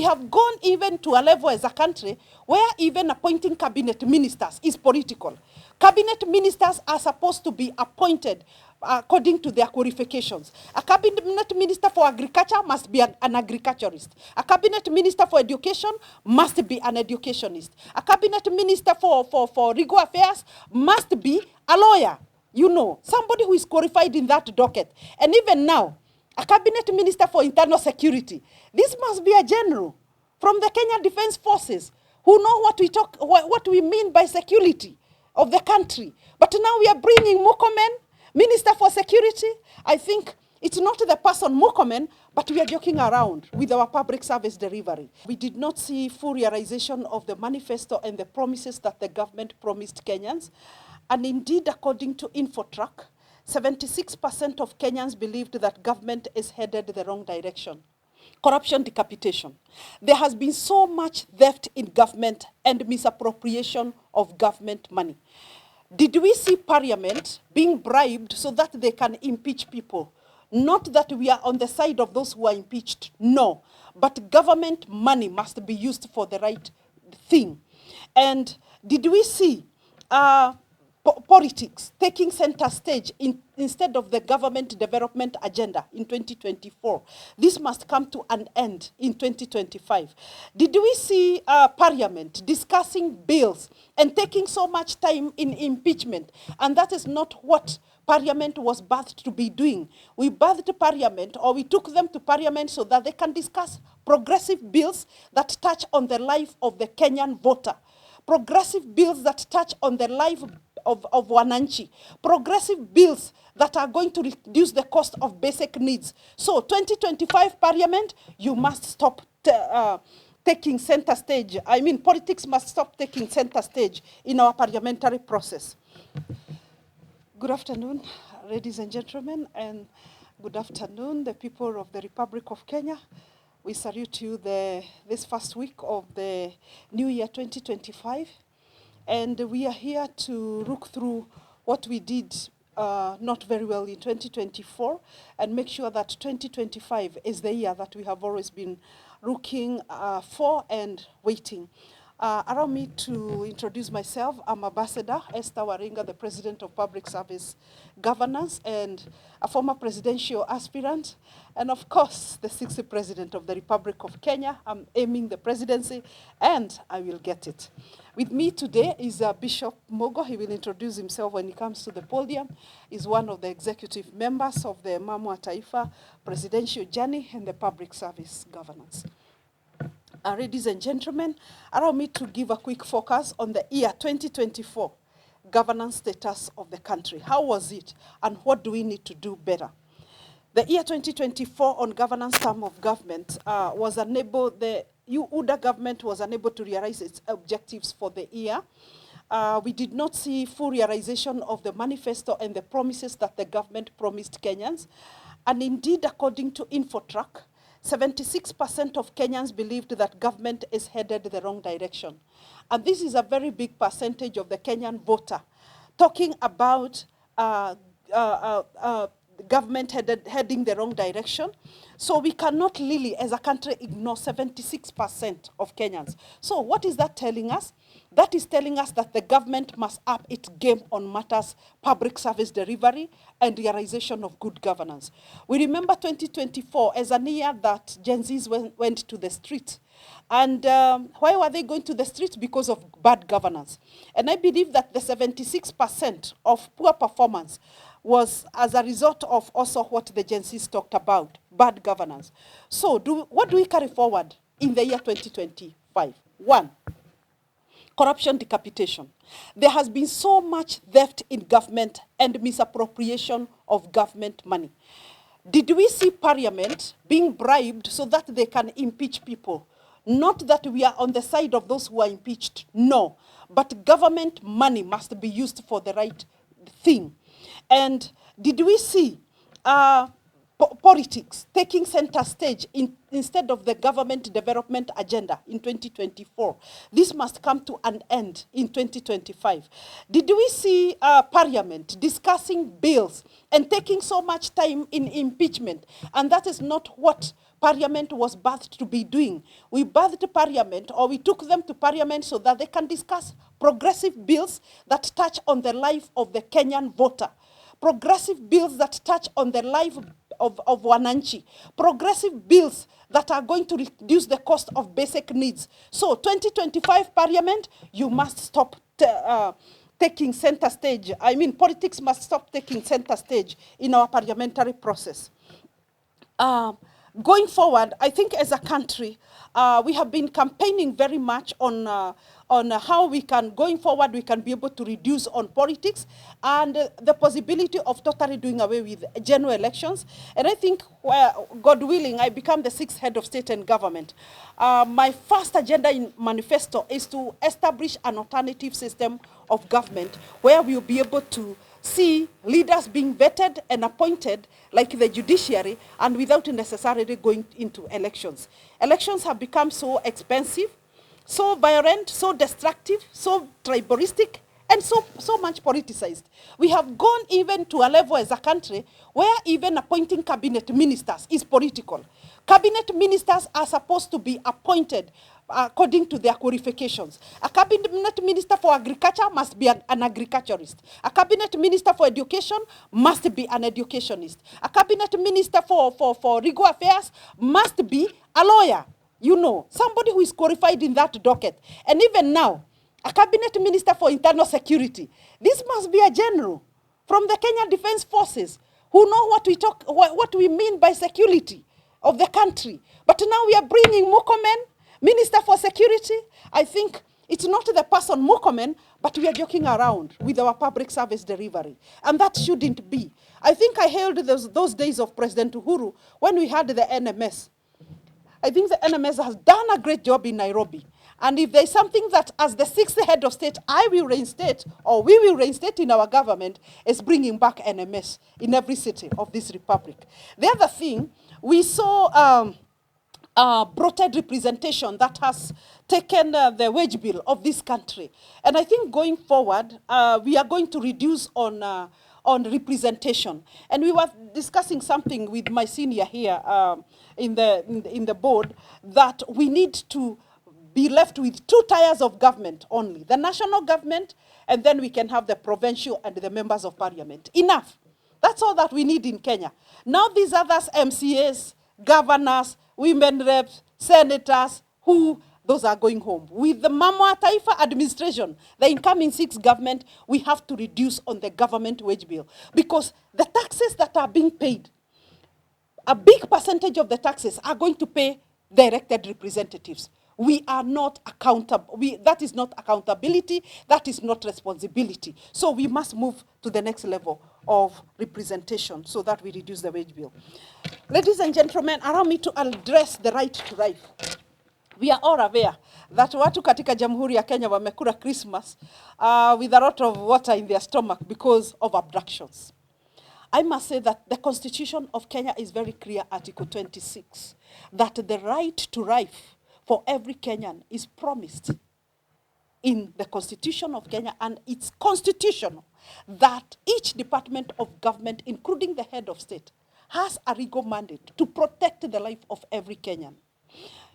have gone even to a level as a country where even appointing cabinet ministers is political. Cabinet ministers are supposed to be appointed according to their qualifications. A cabinet minister for agriculture must be an agriculturist. A cabinet minister for education must be an educationist. A cabinet minister for legal affairs must be a lawyer. You know, somebody who is qualified in that docket. And even now, a cabinet minister for internal security. This must be a general from the Kenya Defense Forces who know what we mean by security of the country. But now we are bringing Murkomen, Minister for Security. I think it's not the person Murkomen, but we are joking around with our public service delivery. We did not see full realization of the manifesto and the promises that the government promised Kenyans. And indeed, according to Infotrack, 76% of Kenyans believed that government is headed the wrong direction. Corruption, decapitation. There has been so much theft in government and misappropriation of government money. Did we see Parliament being bribed so that they can impeach people? Not that we are on the side of those who are impeached, no. But government money must be used for the right thing. And did we see politics taking center stage instead of the government development agenda in 2024. This must come to an end in 2025. Did we see Parliament discussing bills and taking so much time in impeachment? And that is not what Parliament was birthed to be doing. We birthed Parliament, or we took them to Parliament so that they can discuss progressive bills that touch on the life of the Kenyan voter. Progressive bills that touch on the life of Wananchi. Progressive bills that are going to reduce the cost of basic needs. So 2025 Parliament, you must stop taking center stage. I mean, politics must stop taking center stage in our parliamentary process. Good afternoon, ladies and gentlemen, and good afternoon, the people of the Republic of Kenya. We salute you this first week of the new year 2025. And we are here to look through what we did not very well in 2024 and make sure that 2025 is the year that we have always been looking for and waiting. Allow me to introduce myself. I'm Ambassador Esther Waringa, the President of Public Service Governance and a former presidential aspirant. And of course, the 60th President of the Republic of Kenya. I'm aiming the presidency and I will get it. With me today is Bishop Mogo. He will introduce himself when he comes to the podium. He's one of the executive members of the Mama wa Taifa Presidential Journey and the Public Service Governance. Ladies and gentlemen, allow me to give a quick focus on the year 2024 governance status of the country. How was it and what do we need to do better? The year 2024 on governance term of government was unable, the UDA government was unable to realize its objectives for the year. We did not see full realization of the manifesto and the promises that the government promised Kenyans. And indeed, according to Infotrack, 76% of Kenyans believed that government is headed the wrong direction. And this is a very big percentage of the Kenyan voter talking about government heading the wrong direction. So we cannot really, as a country, ignore 76% of Kenyans. So what is that telling us? That is telling us that the government must up its game on matters public service delivery and realization of good governance. We remember 2024 as a year that Gen Zs went to the street. And why were they going to the street? Because of bad governance. And I believe that the 76% of poor performance was as a result of also what the Gen Zs talked about, bad governance. So what do we carry forward in the year 2025? One, corruption, decapitation. There has been so much theft in government and misappropriation of government money. Did we see Parliament being bribed so that they can impeach people? Not that we are on the side of those who are impeached, no. But government money must be used for the right thing. And did we see politics taking center stage instead of the government development agenda in 2024? This must come to an end in 2025. Did we see Parliament discussing bills and taking so much time in impeachment? And that is not what Parliament was birthed to be doing. We birthed Parliament, or we took them to Parliament so that they can discuss progressive bills that touch on the life of the Kenyan voter. Progressive bills that touch on the life of Wananchi. Progressive bills that are going to reduce the cost of basic needs. So 2025 Parliament, you must stop taking center stage. I mean, politics must stop taking center stage in our parliamentary process. Going forward, I think as a country, we have been campaigning very much on how we can, going forward, we can be able to reduce on politics and the possibility of totally doing away with general elections. And I think, God willing, I become the 6th head of state and government. My first agenda in manifesto is to establish an alternative system of government where we'll be able to see leaders being vetted and appointed like the judiciary and without necessarily going into elections. Elections have become so expensive, so violent, so destructive, so tribalistic, and so much politicized. We have gone even to a level as a country where even appointing cabinet ministers is political. Cabinet ministers are supposed to be appointed according to their qualifications. A cabinet minister for agriculture must be an agriculturist. A cabinet minister for education must be an educationist. A cabinet minister for legal affairs must be a lawyer. You know, somebody who is qualified in that docket. And even now, a cabinet minister for internal security. This must be a general from the Kenya Defense Forces who know what we mean by security of the country. But now we are bringing Murkomen, Minister for Security. I think it's not the person Murkomen, but we are joking around with our public service delivery. And that shouldn't be. I think I hailed those days of President Uhuru when we had the NMS. I think the NMS has done a great job in Nairobi. And if there's something that as the 6th head of state, I will reinstate, or we will reinstate in our government, is bringing back NMS in every city of this republic. The other thing, we saw bloated representation that has taken the wage bill of this country. And I think going forward, we are going to reduce on representation. And we were discussing something with my senior here in the board, that we need to be left with 2 tiers of government only. The national government, and then we can have the provincial and the members of parliament. Enough. That's all that we need in Kenya. Now these others, MCAs, governors, women reps, senators, those are going home. With the Mama Taifa administration, the incoming 6th government, we have to reduce on the government wage bill. Because the taxes that are being paid, a big percentage of the taxes are going to pay the elected representatives. We are not accountable. That is not accountability. That is not responsibility. So we must move to the next level of representation so that we reduce the wage bill. Ladies and gentlemen, allow me to address the right to life. We are all aware that watu katika Jamhuri ya Kenya wamekula Christmas with a lot of water in their stomach because of abductions. I must say that the Constitution of Kenya is very clear, Article 26, that the right to life for every Kenyan is promised in the Constitution of Kenya, and it's constitutional that each department of government, including the head of state, has a legal mandate to protect the life of every Kenyan.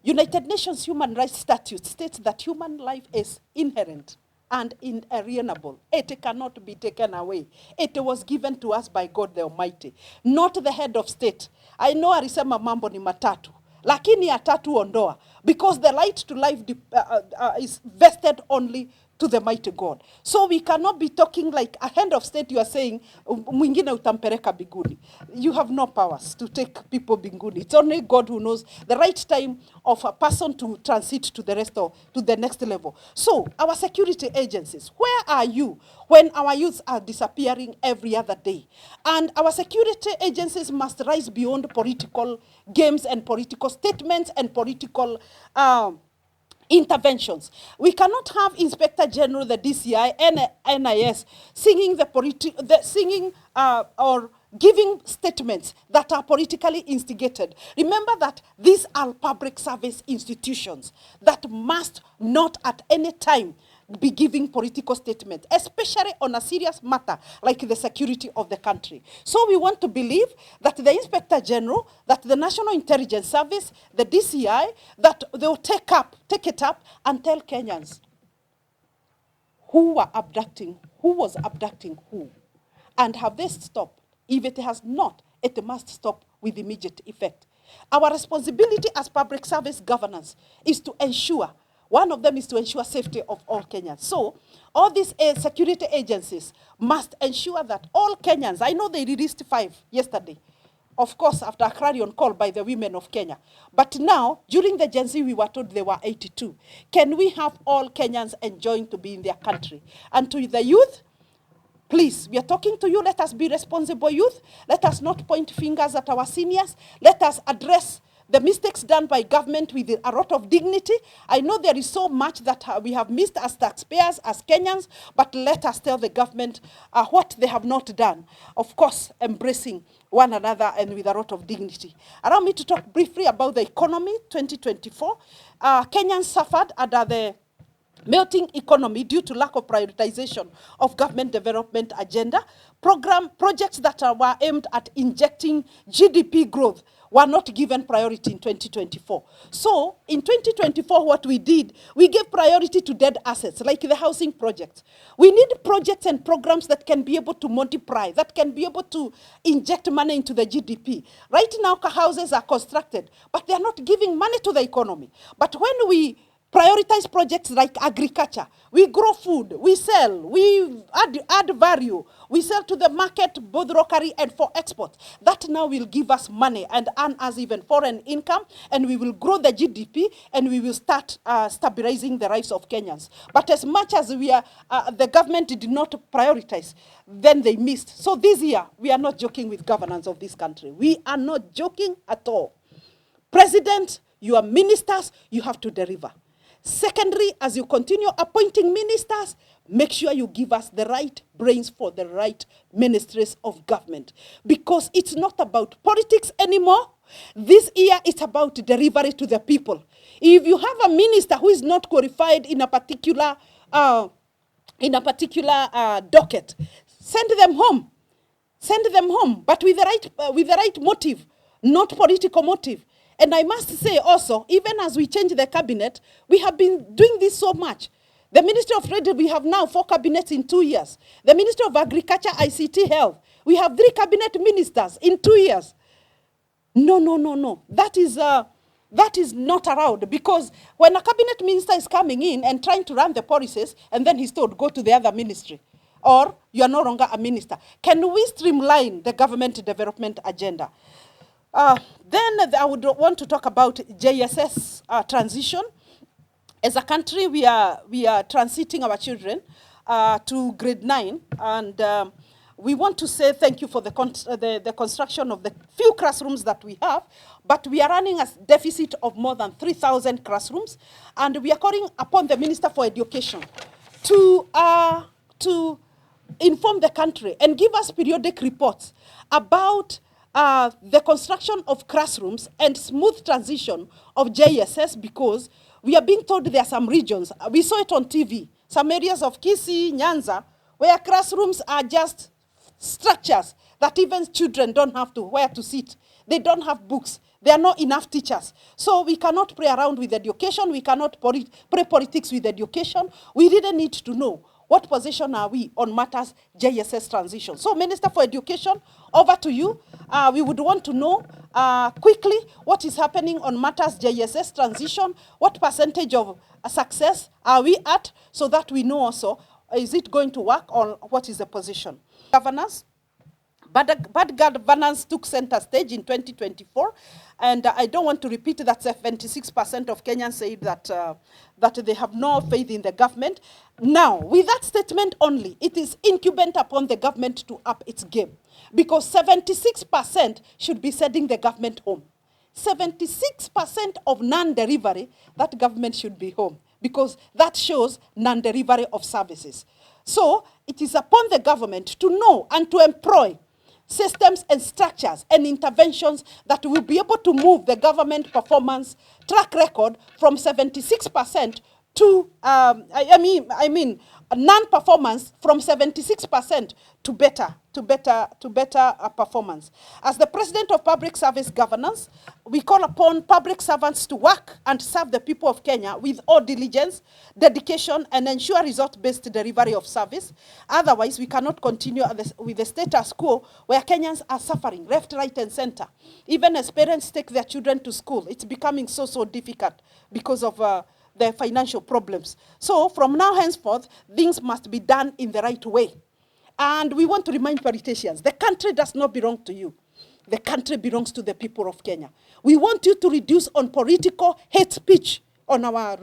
United Nations Human Rights Statute states that human life is inherent and inalienable. It cannot be taken away. It was given to us by God the Almighty, not the head of state. I know alisema mambo ni matatu, lakini ya tatu ondoa, because the right to life is vested only to the mighty God. So we cannot be talking like a head of state. You are saying, mwingine utampereka binguni. You have no powers to take people binguni. It's only God who knows the right time of a person to transit to the rest of, to the next level. So our security agencies, where are you when our youths are disappearing every other day? And our security agencies must rise beyond political games and political statements and political interventions. We cannot have Inspector General, the DCI, and NIS singing or giving statements that are politically instigated. Remember that these are public service institutions that must not at any time be giving political statements, especially on a serious matter like the security of the country. So we want to believe that the Inspector General, that the National Intelligence Service, the DCI, that they will take it up and tell Kenyans who was abducting who, and have they stopped? If it has not, it must stop with immediate effect. Our responsibility as public service governance is to ensure, one of them is to ensure safety of all Kenyans. So all these security agencies must ensure that all Kenyans, I know they released 5 yesterday, of course, after a clarion call by the women of Kenya. But now, during the Gen Z, we were told there were 82. Can we have all Kenyans enjoying to be in their country? And to the youth, please, we are talking to you. Let us be responsible youth. Let us not point fingers at our seniors. Let us address the mistakes done by government with a lot of dignity. I know there is so much that we have missed as taxpayers, as Kenyans, but let us tell the government what they have not done. Of course, embracing one another and with a lot of dignity. Allow me to talk briefly about the economy 2024. Kenyans suffered under the melting economy due to lack of prioritization of government development agenda. Projects that were aimed at injecting GDP growth were not given priority in 2024. So in 2024, what we did, we gave priority to dead assets, like the housing projects. We need projects and programs that can be able to multiply, that can be able to inject money into the GDP. Right now, houses are constructed, but they are not giving money to the economy. But when we prioritize projects like agriculture, we grow food, we sell, we add value, we sell to the market both locally and for export. That now will give us money and earn us even foreign income, and we will grow the GDP, and we will start stabilizing the lives of Kenyans. But as much as the government did not prioritize, then they missed. So this year, we are not joking with governance of this country. We are not joking at all. President, your ministers, you have to deliver. Secondly, as you continue appointing ministers, make sure you give us the right brains for the right ministries of government. Because it's not about politics anymore. This year, it's about delivery to the people. If you have a minister who is not qualified in a particular docket, send them home. Send them home, but with the right motive, not political motive. And I must say also, even as we change the cabinet, we have been doing this so much. The Ministry of Trade, we have now 4 cabinets in 2 years. The Ministry of Agriculture, ICT, Health, we have 3 cabinet ministers in 2 years. No. That is not allowed, because when a cabinet minister is coming in and trying to run the policies, and then he's told, go to the other ministry, or you are no longer a minister. Can we streamline the government development agenda? Then I would want to talk about JSS transition. As a country, we are transiting our children to grade 9, and we want to say thank you for the construction of the few classrooms that we have, but we are running a deficit of more than 3,000 classrooms, and we are calling upon the Minister for Education to inform the country and give us periodic reports about the construction of classrooms and smooth transition of JSS, because we are being told there are some regions, we saw it on TV, some areas of Kisii, Nyanza, where classrooms are just structures that even children don't have where to sit. They don't have books. There are not enough teachers. So we cannot play around with education. We cannot play politics with education. We really need to know what position are we on matters JSS transition. So Minister for Education, over to you. We would want to know quickly what is happening on matters JSS transition. What percentage of success are we at, so that we know also, is it going to work, or what is the position? Governance. Bad governance took center stage in 2024, and I don't want to repeat that 76% of Kenyans say that they have no faith in the government. Now, with that statement only, it is incumbent upon the government to up its game, because 76% should be sending the government home. 76% of non-delivery, that government should be home, because that shows non-delivery of services. So it is upon the government to know and to employ systems and structures and interventions that will be able to move the government performance track record from 76% to, I mean, non-performance from 76% to better performance. As the President of Public Service Governance, we call upon public servants to work and serve the people of Kenya with all diligence, dedication, and ensure result-based delivery of service. Otherwise, we cannot continue with the status quo where Kenyans are suffering left, right, and center. Even as parents take their children to school, it's becoming so difficult because of the financial problems. So from now henceforth, things must be done in the right way. And we want to remind politicians, the country does not belong to you. The country belongs to the people of Kenya. We want you to reduce on political hate speech on our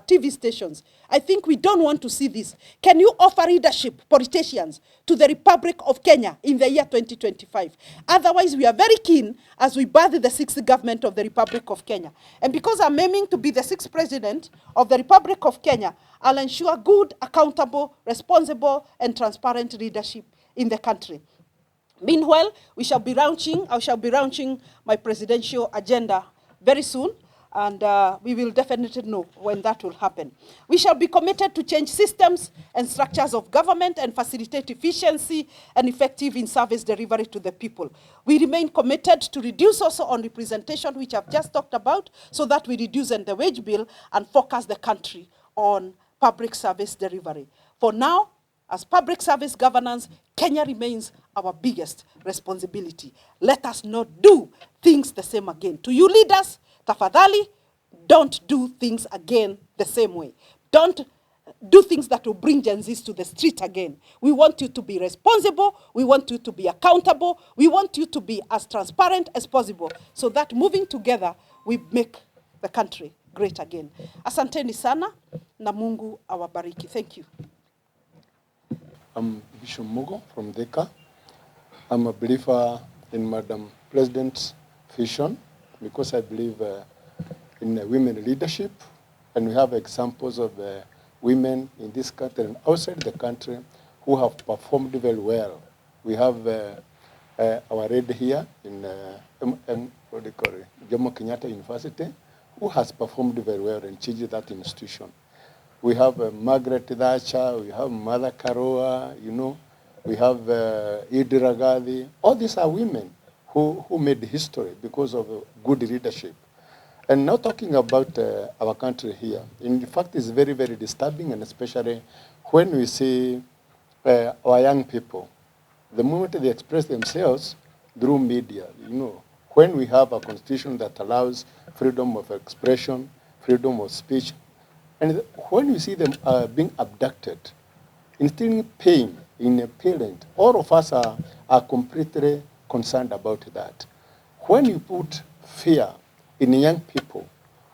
TV stations. I think we don't want to see this. Can you offer leadership, politicians, to the Republic of Kenya in the year 2025? Otherwise, we are very keen as we birth the sixth government of the Republic of Kenya. And because I'm aiming to be the sixth president of the Republic of Kenya, I'll ensure good, accountable, responsible, and transparent leadership in the country. Meanwhile, I shall be launching my presidential agenda very soon, and we will definitely know when that will happen. We shall be committed to change systems and structures of government and facilitate efficiency and effective in-service delivery to the people. We remain committed to reduce also on representation, which I've just talked about, so that we reduce on the wage bill and focus the country on public service delivery. For now, as public service governance, Kenya remains our biggest responsibility. Let us not do things the same again. To you leaders, tafadhali, don't do things again the same way. Don't do things that will bring Gen Zs to the street again. We want you to be responsible. We want you to be accountable. We want you to be as transparent as possible so that moving together, we make the country great again. Asanteni sana na Mungu awabariki. Thank you. I'm Bishop Mugo from Dhika. I'm a believer in Madam President's vision because I believe in women leadership, and we have examples of women in this country and outside the country who have performed very well. We have our lady here in what do you call it, Jomo Kenyatta University, who has performed very well and changed that institution. We have Margaret Thatcher, we have Mother Karua, you know, we have Idira Gadi. All these are women who made history because of good leadership. And now talking about our country here, in fact, it's very disturbing, and especially when we see our young people, the moment they express themselves through media, you know, when we have a constitution that allows freedom of expression, freedom of speech, and when we see them being abducted, instilling pain in a parent, all of us are completely concerned about that. When you put fear in young people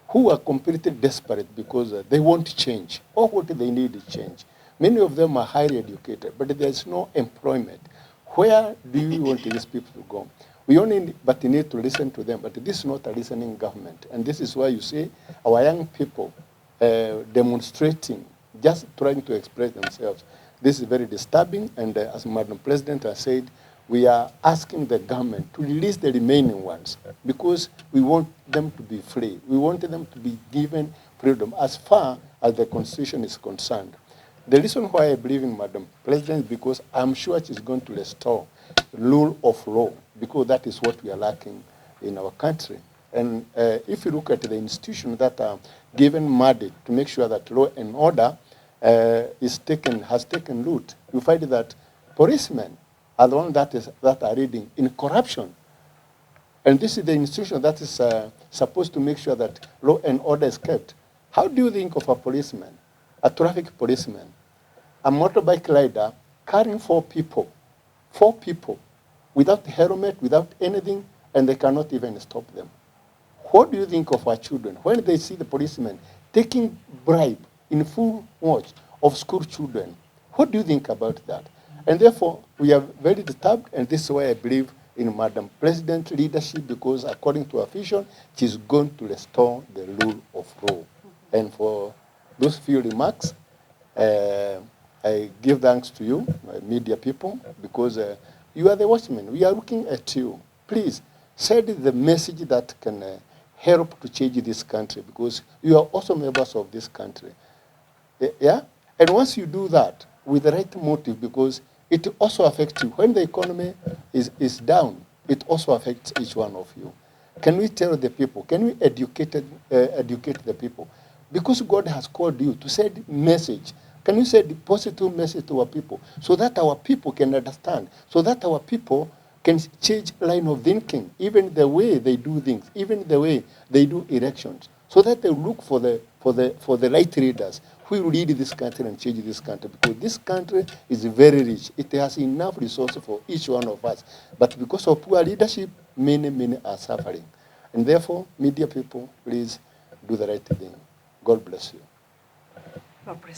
who are completely desperate because they want change, or what they need is change. Many of them are highly educated, but there's no employment. Where do you want these people to go? We only need to listen to them, but this is not a listening government. And this is why you see our young people demonstrating, just trying to express themselves. This is very disturbing, and as Madam President has said, we are asking the government to release the remaining ones because we want them to be free. We want them to be given freedom as far as the Constitution is concerned. The reason why I believe in Madam President is because I'm sure she's going to restore rule of law, because that is what we are lacking in our country. And if you look at the institutions that are given mandate to make sure that law and order has taken root, you find that policemen are the ones that are leading in corruption. And this is the institution that is supposed to make sure that law and order is kept. How do you think of a policeman, a traffic policeman, a motorbike rider carrying four people, without helmet, without anything, and they cannot even stop them? What do you think of our children when they see the policemen taking bribe in full watch of school children? What do you think about that? And therefore, we are very disturbed, and this is why I believe in Madam President's leadership, because according to her vision, she's going to restore the rule of law. And for those few remarks, I give thanks to you, media people, because you are the watchmen. We are looking at you. Please, send the message that can help to change this country, because you are also members of this country. Yeah? And once you do that with the right motive, because it also affects you. When the economy is down, it also affects each one of you. Can we tell the people? Can we educate the people? Because God has called you to send message. Can you send positive message to our people so that our people can understand, so that our people can change line of thinking, even the way they do things, even the way they do elections, so that they look for the right leaders who will lead this country and change this country, because this country is very rich. It has enough resources for each one of us. But because of poor leadership, many are suffering. And therefore, media people, please do the right thing. God bless you. God bless.